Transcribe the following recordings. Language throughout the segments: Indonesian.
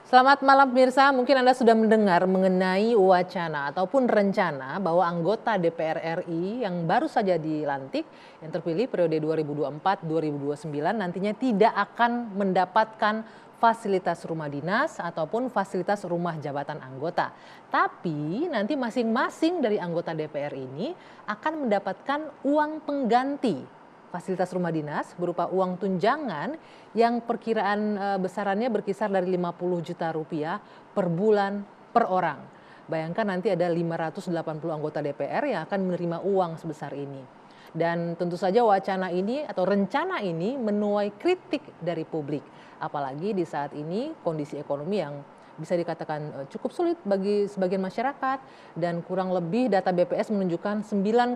Selamat malam pemirsa, mungkin Anda sudah mendengar mengenai wacana ataupun rencana bahwa anggota DPR RI yang baru saja dilantik, yang terpilih periode 2024-2029 nantinya tidak akan mendapatkan fasilitas rumah dinas ataupun fasilitas rumah jabatan anggota. Tapi nanti masing-masing dari anggota DPR ini akan mendapatkan uang pengganti fasilitas rumah dinas berupa uang tunjangan yang perkiraan besarannya berkisar dari 50 juta rupiah per bulan per orang. Bayangkan nanti ada 580 anggota DPR yang akan menerima uang sebesar ini. Dan tentu saja wacana ini atau rencana ini menuai kritik dari publik. Apalagi di saat ini kondisi ekonomi yang bisa dikatakan cukup sulit bagi sebagian masyarakat dan kurang lebih data BPS menunjukkan 9,9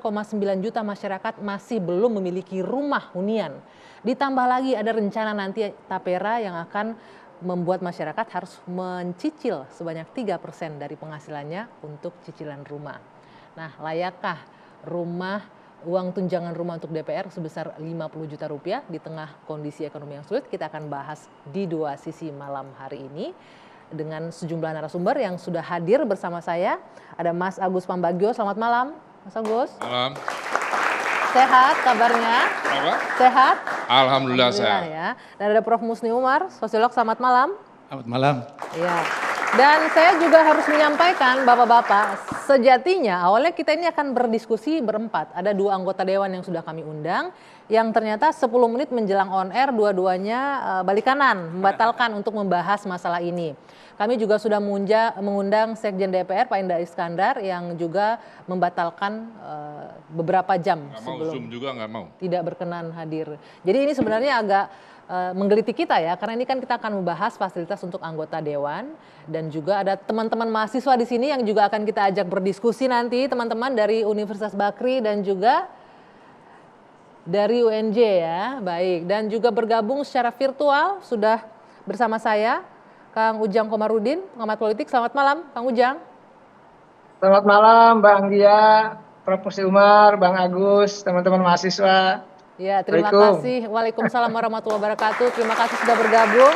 juta masyarakat masih belum memiliki rumah hunian. Ditambah lagi ada rencana nanti tapera yang akan membuat masyarakat harus mencicil sebanyak 3% dari penghasilannya untuk cicilan rumah. Nah, layakkah uang tunjangan rumah untuk DPR sebesar 50 juta rupiah di tengah kondisi ekonomi yang sulit? Kita akan bahas di dua sisi malam hari ini dengan sejumlah narasumber yang sudah hadir bersama saya. Ada Mas Agus Pambagio, selamat malam Mas Agus. Malam. Sehat kabarnya? Apa? Sehat? Alhamdulillah sehat. Ya. Dan ada Prof. Musni Umar, sosiolog, selamat malam. Selamat malam. Ya. Dan saya juga harus menyampaikan Bapak-Bapak, sejatinya awalnya kita ini akan berdiskusi berempat. Ada dua anggota dewan yang sudah kami undang, yang ternyata 10 menit menjelang on air dua-duanya balik kanan, membatalkan untuk membahas masalah ini. Kami juga sudah mengundang Sekjen DPR Pak Indra Iskandar yang juga membatalkan beberapa jam sebelum Zoom juga nggak mau. Tidak berkenan hadir. Jadi ini sebenarnya agak menggelitik kita ya, karena ini kan kita akan membahas fasilitas untuk anggota dewan dan juga ada teman-teman mahasiswa di sini yang juga akan kita ajak berdiskusi nanti, teman-teman dari Universitas Bakri dan juga dari UNJ ya. Baik, dan juga bergabung secara virtual sudah bersama saya Kang Ujang Komarudin, pengamat politik. Selamat malam Kang Ujang. Selamat malam Bang Dia, Prof. Umar, Bang Agus, teman-teman mahasiswa. Ya, terima kasih. Waalaikumsalam warahmatullahi wabarakatuh. Terima kasih sudah bergabung.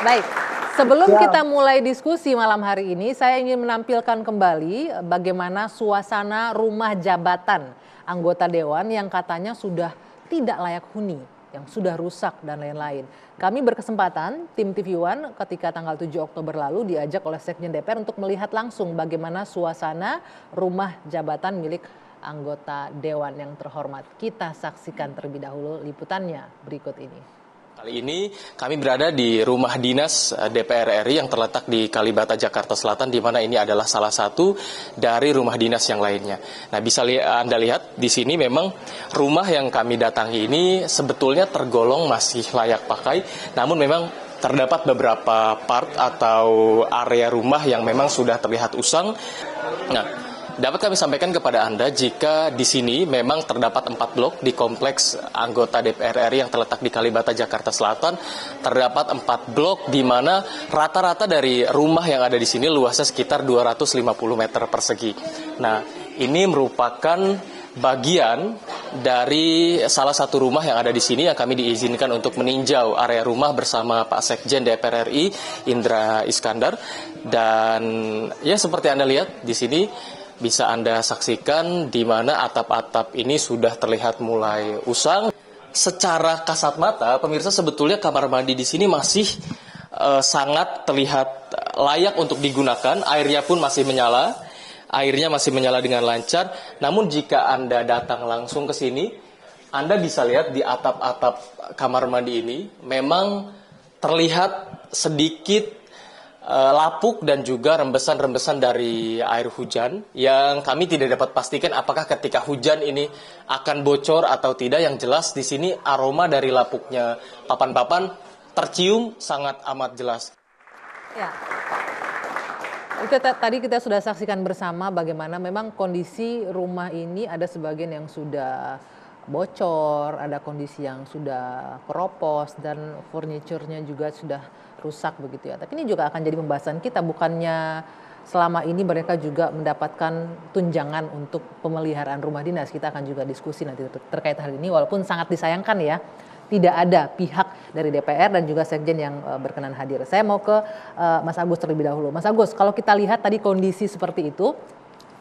Baik, sebelum kita mulai diskusi malam hari ini, saya ingin menampilkan kembali bagaimana suasana rumah jabatan anggota dewan yang katanya sudah tidak layak huni, yang sudah rusak dan lain-lain. Kami berkesempatan, tim TV One ketika tanggal 7 Oktober lalu diajak oleh Sekjen DPR untuk melihat langsung bagaimana suasana rumah jabatan milik anggota dewan yang terhormat. Kita saksikan terlebih dahulu liputannya berikut ini. Kali ini kami berada di rumah dinas DPR RI yang terletak di Kalibata, Jakarta Selatan, di mana ini adalah salah satu dari rumah dinas yang lainnya. Nah, bisa Anda lihat di sini memang rumah yang kami datangi ini sebetulnya tergolong masih layak pakai, namun memang terdapat beberapa part atau area rumah yang memang sudah terlihat usang. Nah, dapat kami sampaikan kepada Anda jika di sini memang terdapat 4 blok di kompleks anggota DPR RI yang terletak di Kalibata, Jakarta Selatan. Terdapat 4 blok di mana rata-rata dari rumah yang ada di sini luasnya sekitar 250 meter persegi. Nah, ini merupakan bagian dari salah satu rumah yang ada di sini yang kami diizinkan untuk meninjau area rumah bersama Pak Sekjen DPR RI Indra Iskandar. Dan ya seperti Anda lihat di sini bisa Anda saksikan di mana atap-atap ini sudah terlihat mulai usang. Secara kasat mata, pemirsa, sebetulnya kamar mandi di sini masih sangat terlihat layak untuk digunakan. Airnya pun masih menyala, airnya masih menyala dengan lancar. Namun jika Anda datang langsung ke sini, Anda bisa lihat di atap-atap kamar mandi ini memang terlihat sedikit lapuk dan juga rembesan-rembesan dari air hujan yang kami tidak dapat pastikan apakah ketika hujan ini akan bocor atau tidak. Yang jelas di sini aroma dari lapuknya papan-papan tercium sangat amat jelas. Ya. Tadi kita sudah saksikan bersama bagaimana memang kondisi rumah ini ada sebagian yang sudah bocor, ada kondisi yang sudah keropos dan furniturnya juga sudah rusak begitu ya. Tapi ini juga akan jadi pembahasan kita, bukannya selama ini mereka juga mendapatkan tunjangan untuk pemeliharaan rumah dinas. Kita akan juga diskusi nanti terkait hal ini, walaupun sangat disayangkan ya, tidak ada pihak dari DPR dan juga Sekjen yang berkenan hadir. Saya mau ke Mas Agus terlebih dahulu. Mas Agus, kalau kita lihat tadi kondisi seperti itu,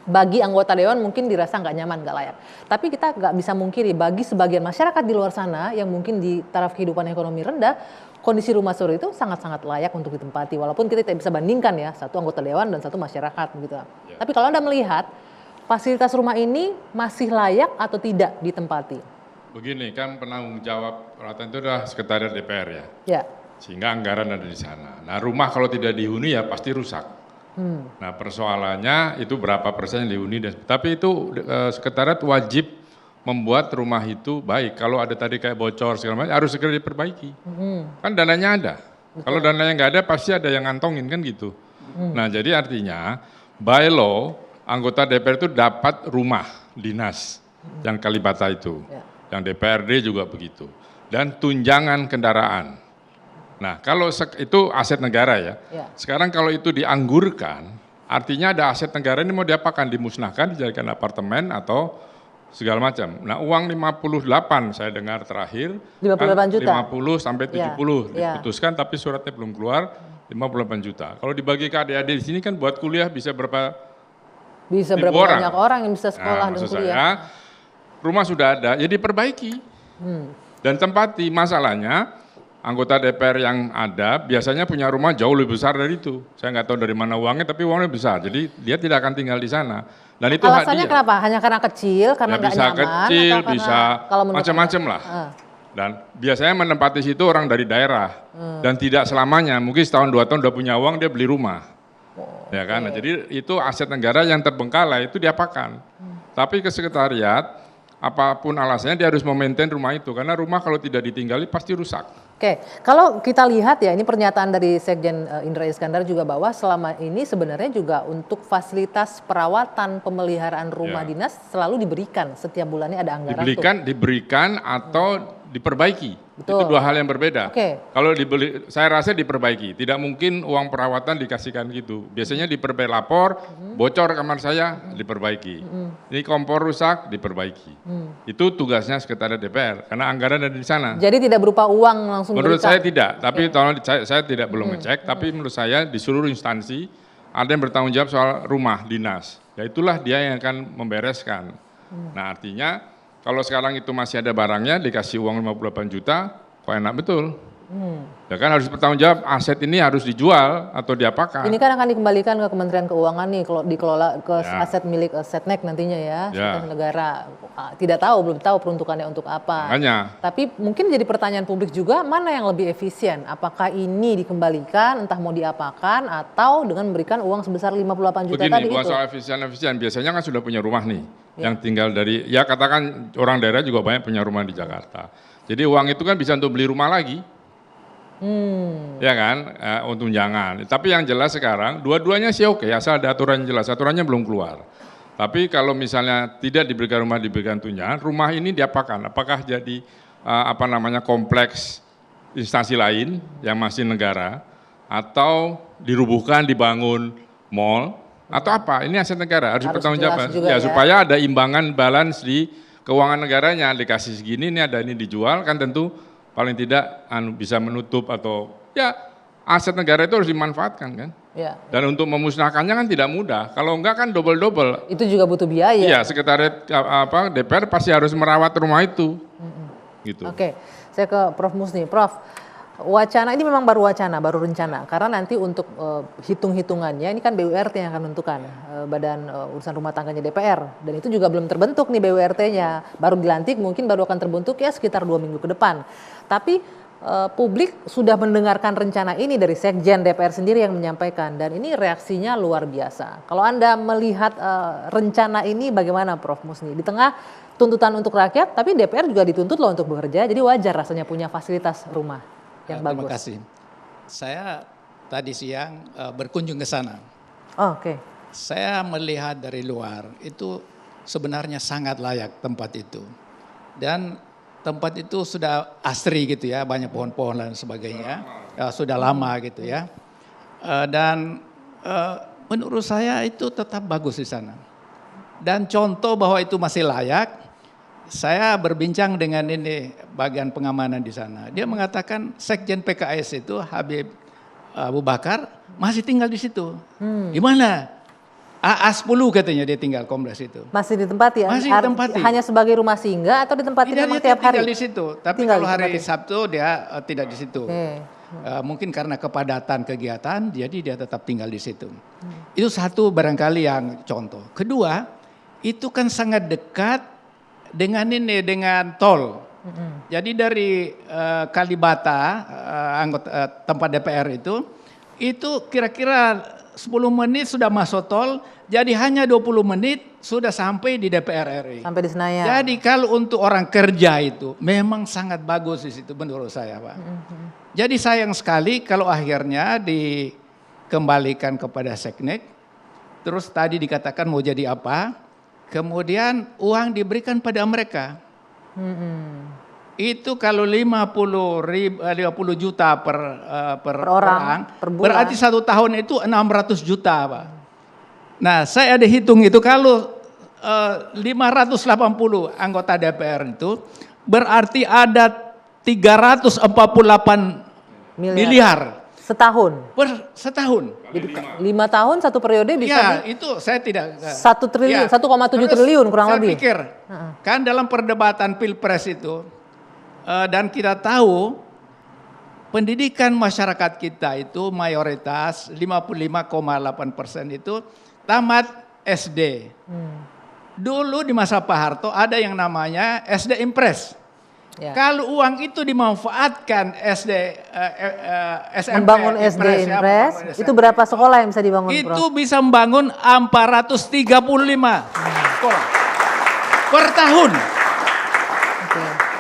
bagi anggota Dewan mungkin dirasa nggak nyaman, nggak layak. Tapi kita nggak bisa mungkiri bagi sebagian masyarakat di luar sana yang mungkin di taraf kehidupan ekonomi rendah, kondisi rumah susun itu sangat-sangat layak untuk ditempati. Walaupun kita tidak bisa bandingkan ya, satu anggota Dewan dan satu masyarakat gitu. Ya. Tapi kalau Anda melihat fasilitas rumah ini masih layak atau tidak ditempati? Begini, kan penanggung jawab peralatan itu adalah sekretariat DPR ya. Ya. Sehingga anggaran ada di sana. Nah rumah kalau tidak dihuni ya pasti rusak. Nah persoalannya itu berapa persen yang dihuni. Tapi itu sekretariat wajib membuat rumah itu baik. Kalau ada tadi kayak bocor segala macam harus segera diperbaiki. Kan dananya ada. Betul. Kalau dananya nggak ada pasti ada yang ngantongin kan gitu. Nah jadi artinya by law anggota DPR itu dapat rumah dinas yang Kalibata itu. Yang DPRD juga begitu. Dan tunjangan kendaraan. Nah kalau itu aset negara ya. Sekarang kalau itu dianggurkan, artinya ada aset negara ini mau diapakan? Dimusnahkan, dijadikan apartemen atau segala macam. Nah uang 58 saya dengar terakhir. 58 juta? 50 sampai 70 diputuskan tapi suratnya belum keluar 58 juta. Kalau dibagi ke adik-adik di sini kan buat kuliah bisa berapa? Bisa berapa banyak orang yang bisa sekolah dan kuliah. Saya, rumah sudah ada, jadi perbaiki. Dan tempati masalahnya. Anggota DPR yang ada biasanya punya rumah jauh lebih besar dari itu. Saya nggak tahu dari mana uangnya, tapi uangnya besar. Jadi dia tidak akan tinggal di sana. Dan itu alasannya kenapa? Hanya karena kecil, karena nggak nyaman? Bisa kecil, bisa macam-macam lah. Dan biasanya menempati situ orang dari daerah. Dan tidak selamanya, mungkin setahun 2 tahun udah punya uang, dia beli rumah. Ya kan? Nah, jadi itu aset negara yang terbengkalai, itu diapakan. Tapi ke sekretariat, apapun alasannya dia harus memaintain rumah itu. Karena rumah kalau tidak ditinggali pasti rusak. Oke, kalau kita lihat ya ini pernyataan dari Sekjen Indra Iskandar juga bahwa selama ini sebenarnya juga untuk fasilitas perawatan pemeliharaan rumah dinas selalu diberikan setiap bulannya ada anggaran. Diberikan atau diperbaiki. Betul. Itu dua hal yang berbeda. Kalau saya rasa diperbaiki. Tidak mungkin uang perawatan dikasihkan gitu. Biasanya diperbaiki lapor, bocor kamar saya diperbaiki. Ini kompor rusak diperbaiki. Itu tugasnya sekretariat DPR karena anggaran ada di sana. Jadi tidak berupa uang langsung menurut saya tidak, tapi saya tidak belum ngecek, tapi menurut saya di seluruh instansi ada yang bertanggung jawab soal rumah dinas. Ya itulah dia yang akan membereskan. Nah artinya kalau sekarang itu masih ada barangnya dikasih uang 58 juta, kok enak betul. Ya kan harus bertanggung jawab aset ini harus dijual atau diapakan. Ini kan akan dikembalikan ke Kementerian Keuangan nih kalau dikelola ke aset milik Setnek nantinya ya, Sekretariat Negara. Tidak tahu, belum tahu peruntukannya untuk apa. Makanya. Tapi mungkin jadi pertanyaan publik juga mana yang lebih efisien? Apakah ini dikembalikan entah mau diapakan atau dengan memberikan uang sebesar 58 juta tadi itu? Begini, soal efisien biasanya kan sudah punya rumah nih. Yang tinggal dari, ya katakan orang daerah juga banyak punya rumah di Jakarta. Jadi uang itu kan bisa untuk beli rumah lagi. Ya kan, untuk tunjangan. Tapi yang jelas sekarang, dua-duanya sih oke, asal ada aturan jelas. Aturannya belum keluar. Tapi kalau misalnya tidak diberikan rumah, diberikan tunjangan, rumah ini diapakan? Apakah jadi kompleks instansi lain yang masih negara, atau dirubuhkan, dibangun mall, atau apa? Ini aset negara, harus bertanggung jawab. Ya, supaya ada imbangan balance di keuangan negaranya, dikasih segini, ini ada ini dijual, kan tentu paling tidak bisa menutup atau ya aset negara itu harus dimanfaatkan kan. Dan untuk memusnahkannya kan tidak mudah. Kalau enggak kan double-double. Itu juga butuh biaya. Iya, sekretariat DPR pasti harus merawat rumah itu. Gitu. Oke, saya ke Prof Musni. Prof, wacana ini memang baru wacana, baru rencana. Karena nanti untuk hitung-hitungannya ini kan BURT yang akan menentukan Badan Urusan Rumah Tangganya DPR. Dan itu juga belum terbentuk nih BURT-nya. Baru dilantik mungkin baru akan terbentuk ya sekitar 2 minggu ke depan. Tapi publik sudah mendengarkan rencana ini dari Sekjen DPR sendiri yang menyampaikan. Dan ini reaksinya luar biasa. Kalau Anda melihat rencana ini bagaimana Prof Musni? Di tengah tuntutan untuk rakyat, tapi DPR juga dituntut loh untuk bekerja. Jadi wajar rasanya punya fasilitas rumah yang bagus. Terima kasih. Saya tadi siang berkunjung ke sana. Saya melihat dari luar itu sebenarnya sangat layak tempat itu. Dan tempat itu sudah asri gitu ya, banyak pohon-pohon dan sebagainya. Sudah lama gitu ya. Dan menurut saya itu tetap bagus di sana. Dan contoh bahwa itu masih layak, saya berbincang dengan ini bagian pengamanan di sana. Dia mengatakan Sekjen PKS itu Habib Abu Bakar masih tinggal di situ. Di mana? AA10 katanya dia tinggal kompleks itu. Masih ditempati ya? Masih ditempati. Hanya sebagai rumah singgah atau ditempati memang tiap hari? Tinggal di situ. Tapi kalau hari Sabtu dia tidak di situ. Mungkin karena kepadatan kegiatan, jadi dia tetap tinggal di situ. Itu satu barangkali yang contoh. Kedua, itu kan sangat dekat dengan tol. Jadi dari Kalibata, anggota tempat DPR itu kira-kira 10 menit sudah masuk tol, jadi hanya 20 menit sudah sampai di DPR RI. Sampai di Senayan. Jadi kalau untuk orang kerja itu memang sangat bagus di situ menurut saya, Pak. Jadi sayang sekali kalau akhirnya dikembalikan kepada Seknek, terus tadi dikatakan mau jadi apa, kemudian uang diberikan pada mereka. Itu kalau 50 juta per orang per bulan. Berarti 1 tahun itu 600 juta, Pak. Nah, saya ada hitung itu kalau 580 anggota DPR itu berarti ada 348 miliar. Setahun? Setahun. Jadi 5 tahun 1 periode bisa ya, itu saya tidak. 1 triliun, 1,7 triliun kurang lebih. Saya pikir, kan dalam perdebatan Pilpres itu, dan kita tahu pendidikan masyarakat kita itu mayoritas 55,8% itu tamat SD. Dulu di masa Pak Harto ada yang namanya SD Impres. Ya. Kalau uang itu dimanfaatkan SMP, membangun SD Impres, itu berapa sekolah yang bisa dibangun? Itu bisa membangun 435 sekolah per tahun.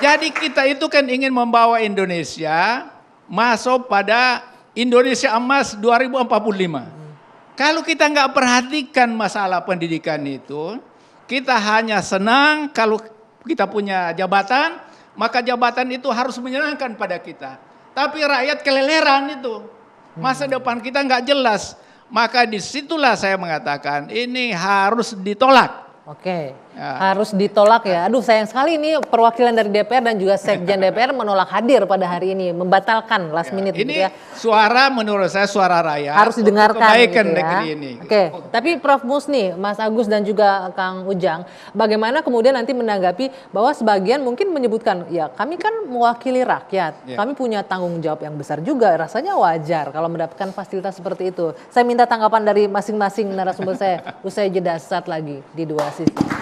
Jadi kita itu kan ingin membawa Indonesia masuk pada Indonesia Emas 2045. Kalau kita nggak perhatikan masalah pendidikan itu, kita hanya senang kalau kita punya jabatan, maka jabatan itu harus menyenangkan pada kita. Tapi rakyat keleleran itu, masa depan kita nggak jelas. Maka disitulah saya mengatakan ini harus ditolak. Oke, harus ditolak ya. Aduh sayang sekali ini perwakilan dari DPR dan juga Sekjen DPR menolak hadir pada hari ini. Membatalkan last minute ini gitu ya. Suara menurut saya suara rakyat. Harus didengarkan kebaikan gitu ya. negeri ini. Oke, tapi Prof Musni, Mas Agus dan juga Kang Ujang, bagaimana kemudian nanti menanggapi bahwa sebagian mungkin menyebutkan, ya kami kan mewakili rakyat. Kami punya tanggung jawab yang besar juga. Rasanya wajar kalau mendapatkan fasilitas seperti itu. Saya minta tanggapan dari masing-masing narasumber saya. Usai jeda saat lagi di Dua Sisi.